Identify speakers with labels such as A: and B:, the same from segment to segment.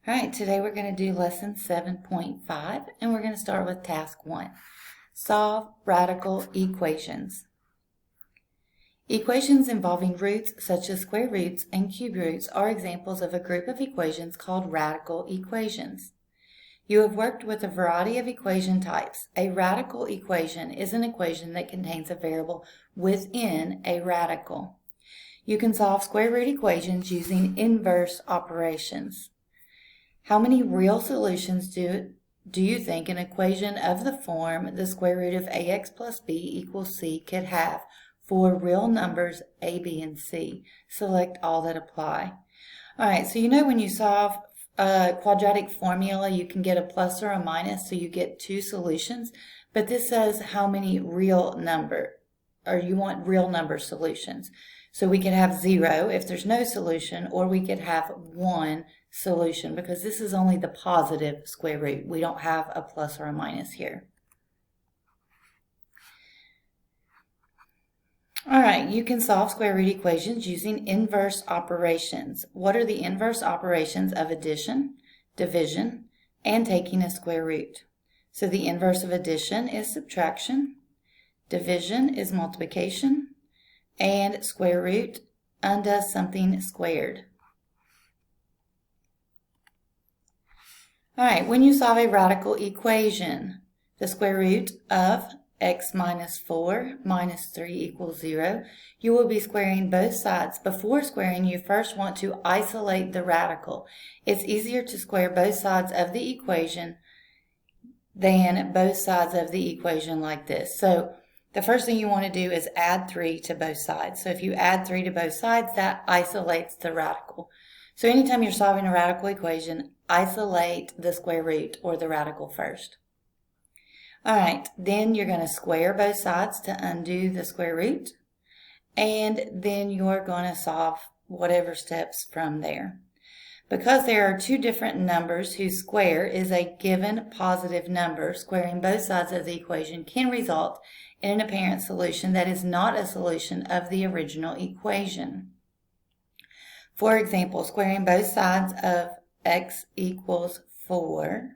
A: All right, today we're going to do lesson 7.5, and we're going to start with task 1. Solve radical equations. Equations involving roots such as square roots and cube roots are examples of a group of equations called radical equations. You have worked with a variety of equation types. A radical equation is an equation that contains a variable within a radical. You can solve square root equations using inverse operations. How many real solutions do you think an equation of the form the square root of ax plus b equals c could have for real numbers a, b, and c? Select all that apply. All right, so you know when you solve a quadratic formula, you can get a plus or a minus, so you get two solutions. But this says how many real number, or you want real number solutions. So we could have 0 if there's no solution, or we could have 1 solution, because this is only the positive square root. We don't have a plus or a minus here. All right, you can solve square root equations using inverse operations. What are the inverse operations of addition, division, and taking a square root? So the inverse of addition is subtraction, division is multiplication, and square root undoes something squared. All right, when you solve a radical equation, the square root of x minus 4 minus 3 equals 0, you will be squaring both sides. Before squaring, you first want to isolate the radical. It's easier to square both sides of the equation than both sides of the equation like this. So the first thing you want to do is add 3 to both sides. So if you add 3 to both sides, that isolates the radical. So anytime you're solving a radical equation, isolate the square root or the radical first. All right, then you're going to square both sides to undo the square root, and then you're going to solve whatever steps from there. Because there are two different numbers whose square is a given positive number, squaring both sides of the equation can result in an apparent solution that is not a solution of the original equation. For example, squaring both sides of x equals 4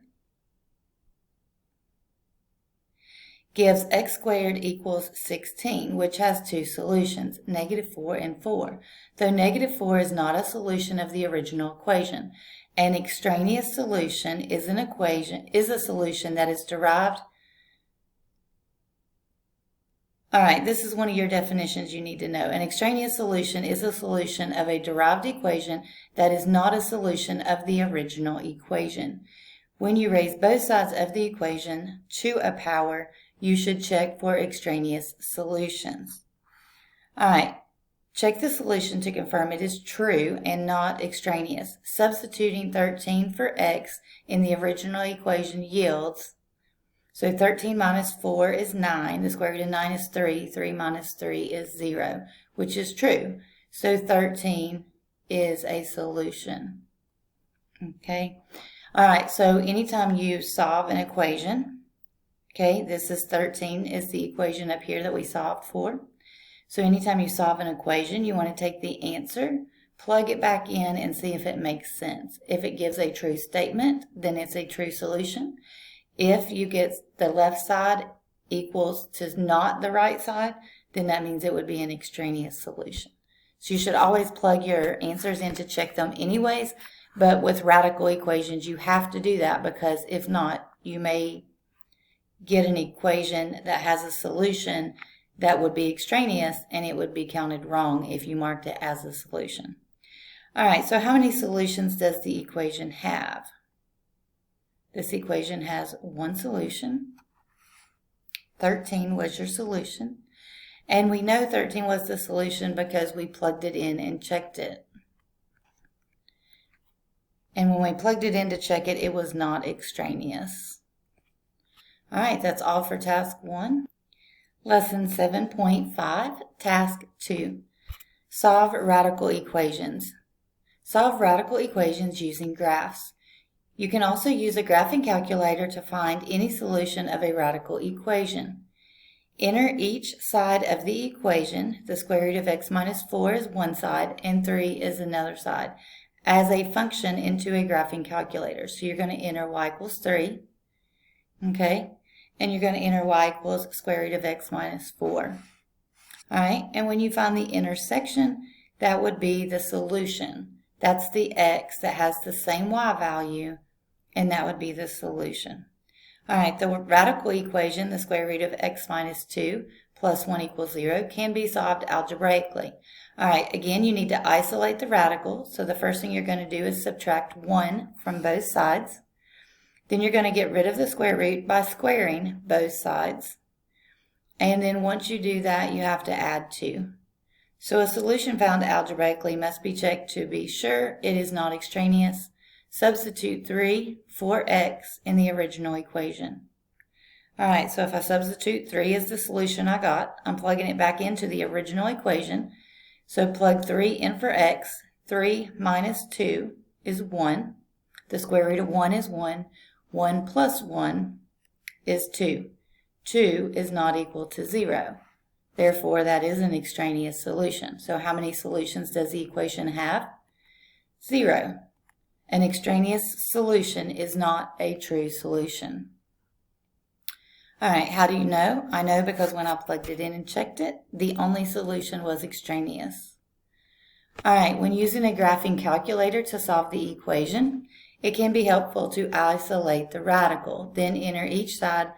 A: gives x squared equals 16, which has two solutions, -4 and 4. Though -4 is not a solution of the original equation, an extraneous solution is a solution that is derived. All right, this is one of your definitions you need to know. An extraneous solution is a solution of a derived equation that is not a solution of the original equation. When you raise both sides of the equation to a power, you should check for extraneous solutions. All right, check the solution to confirm it is true and not extraneous. Substituting 13 for x in the original equation yields, so 13 minus 4 is 9. The square root of 9 is 3. 3 minus 3 is 0, which is true. So 13 is a solution. Okay. All right, so anytime you solve an equation, okay, this is 13 is the equation up here that we solved for. So anytime you solve an equation, you want to take the answer, plug it back in, and see if it makes sense. If it gives a true statement, then it's a true solution. If you get the left side equals to not the right side, then that means it would be an extraneous solution. So you should always plug your answers in to check them anyways, but with radical equations, you have to do that, because if not, you may get an equation that has a solution that would be extraneous, and it would be counted wrong if you marked it as a solution. All right, so how many solutions does the equation have? This equation has one solution. 13 was your solution. And we know 13 was the solution because we plugged it in and checked it. And when we plugged it in to check it, it was not extraneous. All right, that's all for task 1. Lesson 7.5, task 2. Solve radical equations. Solve radical equations using graphs. You can also use a graphing calculator to find any solution of a radical equation. Enter each side of the equation. The square root of x minus 4 is one side and 3 is another side. as a function into a graphing calculator. So you're going to enter y equals 3, okay? And you're going to enter y equals square root of x minus 4. All right, and when you find the intersection, that would be the solution. That's the x that has the same y value, and that would be the solution. All right, the radical equation, the square root of x minus 2 plus 1 equals 0, can be solved algebraically. All right, again, you need to isolate the radical. So the first thing you're going to do is subtract 1 from both sides. Then you're going to get rid of the square root by squaring both sides. And then once you do that, you have to add 2. So a solution found algebraically must be checked to be sure it is not extraneous. Substitute 3 for x in the original equation. All right, so if I substitute 3 as the solution I got, I'm plugging it back into the original equation. So plug 3 in for x. 3 minus 2 is 1. The square root of 1 is 1. 1 plus 1 is 2. 2 is not equal to 0. Therefore, that is an extraneous solution. So how many solutions does the equation have? 0. An extraneous solution is not a true solution. All right, how do you know? I know because when I plugged it in and checked it, the only solution was extraneous. All right, when using a graphing calculator to solve the equation, it can be helpful to isolate the radical, then enter each side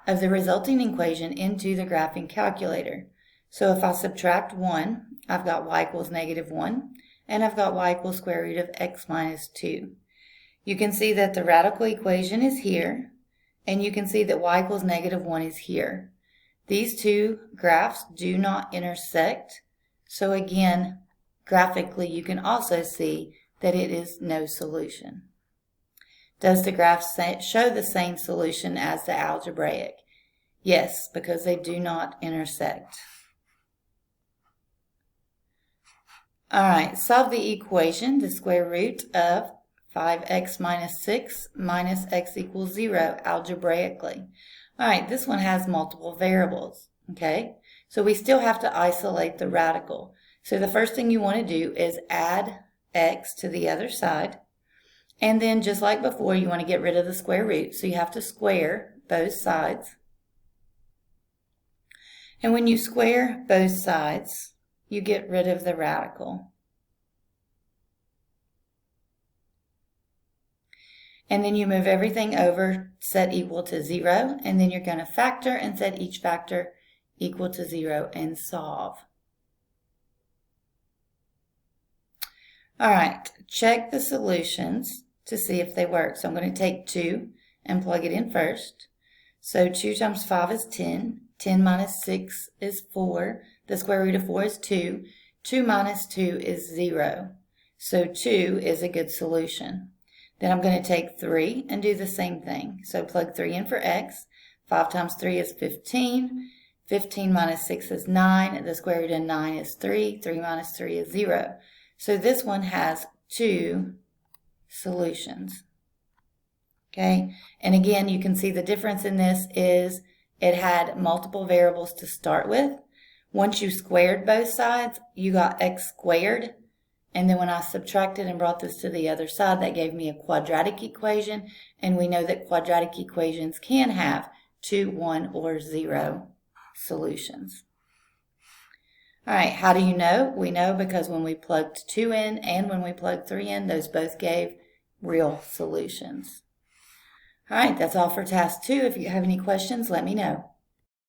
A: of the resulting equation into the graphing calculator. So if I subtract 1, I've got y equals negative 1, and I've got y equals square root of x minus 2. You can see that the radical equation is here, and you can see that y equals negative 1 is here. These two graphs do not intersect, so again, graphically you can also see that it is no solution. Does the graph show the same solution as the algebraic? Yes, because they do not intersect. All right, solve the equation, the square root of 5x minus 6 minus x equals 0 algebraically. All right, this one has multiple variables, okay? So we still have to isolate the radical. So the first thing you want to do is add x to the other side. And then just like before, you want to get rid of the square root. So you have to square both sides. And when you square both sides, you get rid of the radical. And then you move everything over, set equal to 0, and then you're going to factor and set each factor equal to 0 and solve. All right, check the solutions to see if they work. So I'm going to take 2 and plug it in first. So 2 times 5 is 10. 10 minus 6 is 4. The square root of 4 is 2. 2 minus 2 is 0. So 2 is a good solution. Then I'm going to take 3 and do the same thing. So plug 3 in for x. 5 times 3 is 15. 15 minus 6 is 9. The square root of 9 is 3. 3 minus 3 is 0. So this one has 2 solutions. Okay, and again, you can see the difference in this is it had multiple variables to start with. Once you squared both sides, you got x squared. And then when I subtracted and brought this to the other side, that gave me a quadratic equation. And we know that quadratic equations can have 2, 1, or 0 solutions. All right, how do you know? We know because when we plugged 2 in and when we plugged 3 in, those both gave real solutions. All right, that's all for task 2. If you have any questions, let me know.